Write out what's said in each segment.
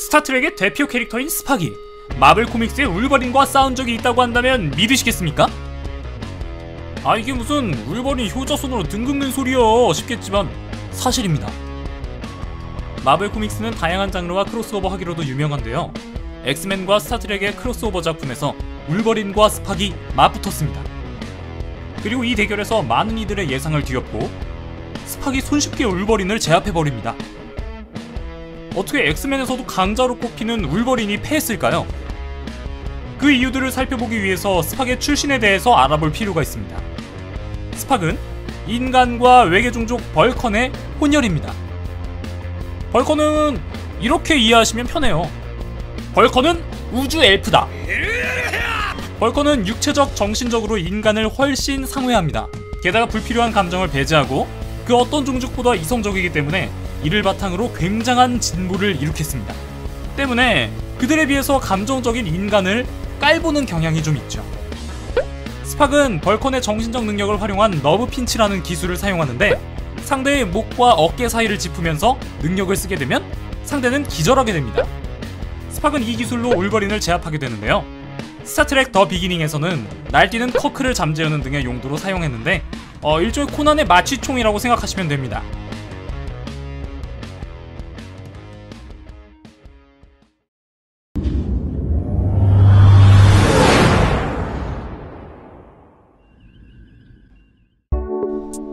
스타트rek의 대표 캐릭터인 스파기, 마블 코믹스의 울버린과 싸운 적이 있다고 한다면 믿으시겠습니까? 아, 이게 무슨 울버린 효자손으로 등 긁는 소리여 싶겠지만 사실입니다. 마블 코믹스는 다양한 장르와 크로스오버 하기로도 유명한데요, 엑스맨과 스타트rek의 크로스오버 작품에서 울버린과 스파기 맞붙었습니다. 그리고 이 대결에서 많은 이들의 예상을 뒤엎고 스파기 손쉽게 울버린을 제압해버립니다. 어떻게 엑스맨에서도 강자로 꼽히는 울버린이 패했을까요? 그 이유들을 살펴보기 위해서 스팍의 출신에 대해서 알아볼 필요가 있습니다. 스팍은 인간과 외계종족 벌컨의 혼혈입니다. 벌컨은 이렇게 이해하시면 편해요. 벌컨은 우주 엘프다. 벌컨은 육체적, 정신적으로 인간을 훨씬 상회합니다. 게다가 불필요한 감정을 배제하고 그 어떤 종족보다 이성적이기 때문에 이를 바탕으로 굉장한 진보를 일으켰습니다. 때문에 그들에 비해서 감정적인 인간을 깔보는 경향이 좀 있죠. 스팍은 벌컨의 정신적 능력을 활용한 너브 핀치라는 기술을 사용하는데, 상대의 목과 어깨 사이를 짚으면서 능력을 쓰게 되면 상대는 기절하게 됩니다. 스팍은 이 기술로 울버린을 제압하게 되는데요, 스타트렉 더 비기닝에서는 날뛰는 커크를 잠재우는 등의 용도로 사용했는데 일종의 코난의 마취총이라고 생각하시면 됩니다.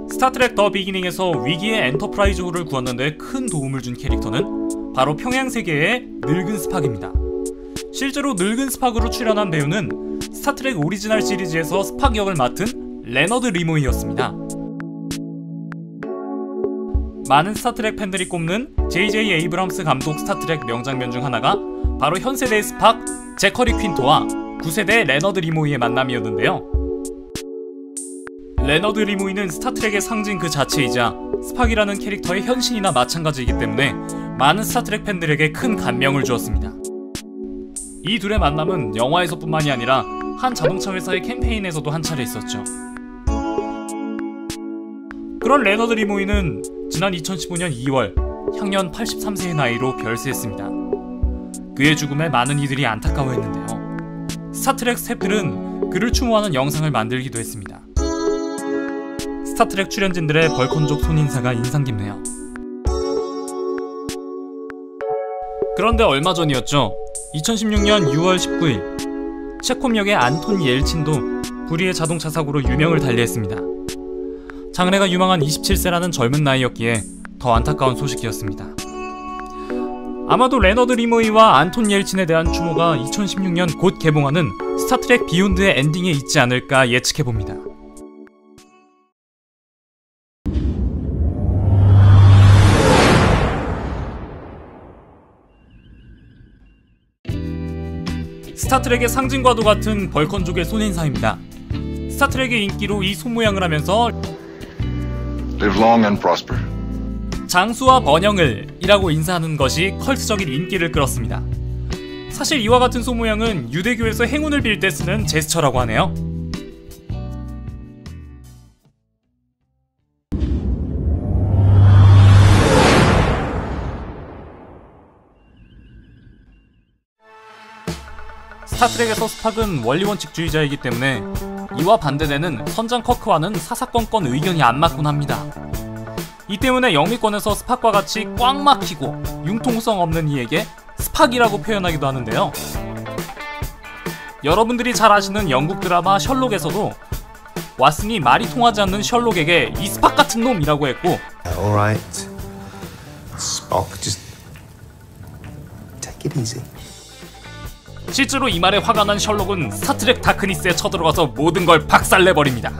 스타트렉 더 비기닝에서 위기의 엔터프라이즈호를 구하는데 큰 도움을 준 캐릭터는 바로 평행세계의 늙은 스팍입니다. 실제로 늙은 스팍으로 출연한 배우는 스타트렉 오리지널 시리즈에서 스팍 역을 맡은 레너드 리모이였습니다. 많은 스타트렉 팬들이 꼽는 J.J. 에이브럼스 감독 스타트렉 명장면 중 하나가 바로 현 세대의 스팍 제커리 퀸토와 9세대 레너드 리모이의 만남이었는데요, 레너드 리모이는 스타트rek의 상징 그 자체이자 스팍이라는 캐릭터의 현신이나 마찬가지이기 때문에 많은 스타트렉 팬들에게 큰 감명을 주었습니다. 이 둘의 만남은 영화에서뿐만이 아니라 한 자동차 회사의 캠페인에서도 한 차례 있었죠. 그런 레너드 리모이는 지난 2015년 2월 향년 83세의 나이로 별세했습니다. 그의 죽음에 많은 이들이 안타까워했는데요, 스타트렉 스태프들은 그를 추모하는 영상을 만들기도 했습니다. 스타트렉 출연진들의 벌컨족 손인사가 인상 깊네요. 그런데 얼마 전이었죠. 2016년 6월 19일 체콤역의 안톤 옐친도 불의의 자동차 사고로 유명을 달리했습니다. 장래가 유망한 27세라는 젊은 나이였기에 더 안타까운 소식이었습니다. 아마도 레너드 리모이와 안톤 옐친에 대한 추모가 2016년 곧 개봉하는 스타트렉 비욘드의 엔딩에 있지 않을까 예측해봅니다. 스타트렉의 상징과도 같은 벌컨족의 손인사입니다. 스타트렉의 인기로 이 손모양을 하면서 Live long and prosper. 장수와 번영을 이라고 인사하는 것이 컬트적인 인기를 끌었습니다. 사실 이와 같은 손모양은 유대교에서 행운을 빌 때 쓰는 제스처라고 하네요. 스타트렉에서 스팍은 원리원칙주의자이기 때문에 이와 반대되는 선장 커크와는 사사건건 의견이 안 맞곤 합니다. 이 때문에 영미권에서 스팍과 같이 꽉 막히고 융통성 없는 이에게 스팍이라고 표현하기도 하는데요, 여러분들이 잘 아시는 영국 드라마 셜록에서도 왓슨이 말이 통하지 않는 셜록에게 이 스팍 같은 놈이라고 했고, Alright, Spock, just take it easy. 실제로 이 말에 화가 난 셜록은 스타트렉 다크니스에 쳐들어가서 모든 걸 박살내버립니다.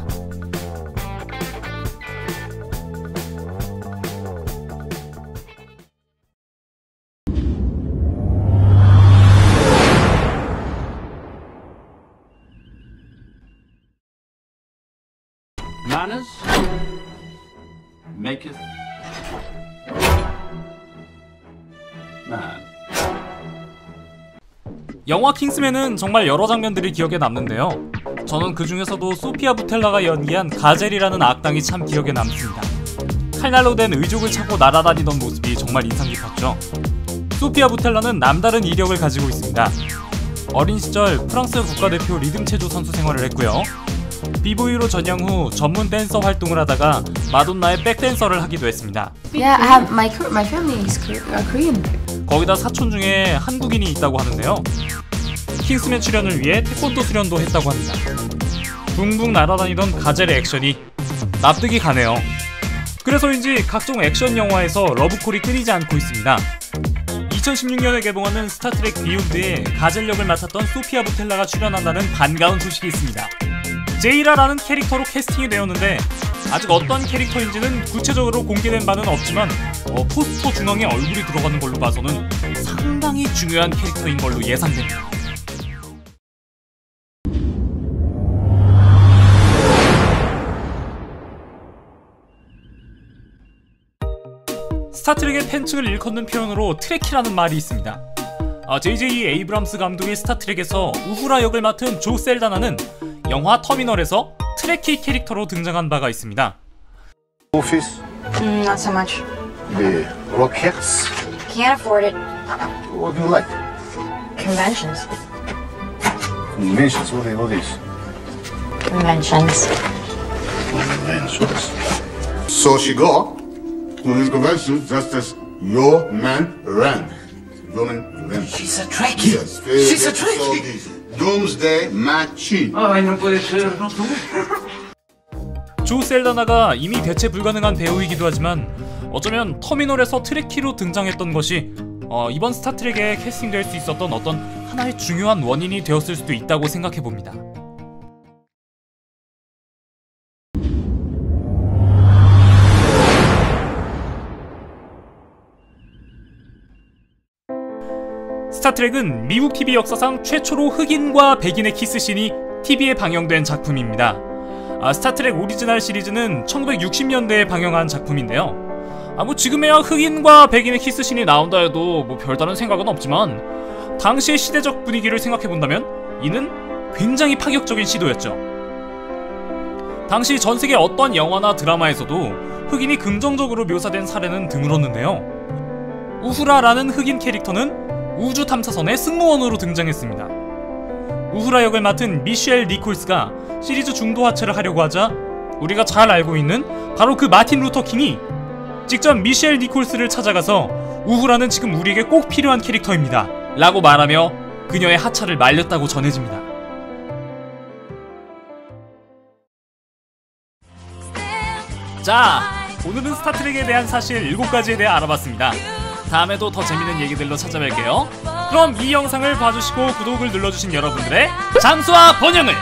Manners maketh man. 영화 킹스맨은 정말 여러 장면들이 기억에 남는데요, 저는 그 중에서도 소피아 부텔라가 연기한 가젤이라는 악당이 참 기억에 남습니다. 칼날로 된 의족을 차고 날아다니던 모습이 정말 인상 깊었죠. 소피아 부텔라는 남다른 이력을 가지고 있습니다. 어린 시절 프랑스 국가대표 리듬체조 선수 생활을 했고요. 비보이로 전향 후 전문 댄서 활동을 하다가 마돈나의 백댄서를 하기도 했습니다. Yeah, I have my family is Korean. 거기다 사촌 중에 한국인이 있다고 하는데요. 킹스맨 출연을 위해 태권도 수련도 했다고 합니다. 붕붕 날아다니던 가젤의 액션이 납득이 가네요. 그래서인지 각종 액션 영화에서 러브콜이 끊이지 않고 있습니다. 2016년에 개봉하는 스타트랙 비욘드에 가젤 역을 맡았던 소피아 부텔라가 출연한다는 반가운 소식이 있습니다. 제이라라는 캐릭터로 캐스팅이 되었는데 아직 어떤 캐릭터인지는 구체적으로 공개된 바는 없지만 포스터 중앙에 얼굴이 들어가는 걸로 봐서는 상당히 중요한 캐릭터인 걸로 예상됩니다. 스타트랙의 팬층을 일컫는 표현으로 트레키라는 말이 있습니다. J.J. 에이브람스 감독의 스타트랙에서 우후라 역을 맡은 조 셀다나는 영화 터미널에서 트레키 캐릭터로 등장한 바가 있습니다. Office? Not so much. The rockets? Can't afford it. What do you like? Conventions. Conventions? What are these? Conventions. Conventions. So she go to this convention just as your man ran. Your man ran. She's a Trekkie. Yes. She's a So Trekkie. this Doomsday Machine. Ay, no puede ser, no. 조 셀다나가 이미 대체 불가능한 배우이기도 하지만 어쩌면 터미널에서 트레키로 등장했던 것이 이번 스타트랙에 캐스팅될 수 있었던 어떤 하나의 중요한 원인이 되었을 수도 있다고 생각해봅니다. 스타트랙은 미국 TV 역사상 최초로 흑인과 백인의 키스씬이 TV에 방영된 작품입니다. 스타트랙 오리지널 시리즈는 1960년대에 방영한 작품인데요. 지금에야 흑인과 백인의 키스씬이 나온다 해도 별다른 생각은 없지만 당시의 시대적 분위기를 생각해본다면 이는 굉장히 파격적인 시도였죠. 당시 전세계 어떤 영화나 드라마에서도 흑인이 긍정적으로 묘사된 사례는 드물었는데요. 우후라라는 흑인 캐릭터는 우주 탐사선의 승무원으로 등장했습니다. 우후라 역을 맡은 미셸 니콜스가 시리즈 중도 하차를 하려고 하자 우리가 잘 알고 있는 바로 그 마틴 루터 킹이 직접 미셸 니콜스를 찾아가서 우후라는 지금 우리에게 꼭 필요한 캐릭터입니다 라고 말하며 그녀의 하차를 말렸다고 전해집니다. 자, 오늘은 스타트랙에 대한 사실 7가지에 대해 알아봤습니다. 다음에도 더 재밌는 얘기들로 찾아뵐게요. 그럼 이 영상을 봐주시고 구독을 눌러주신 여러분들의 장수와 번영을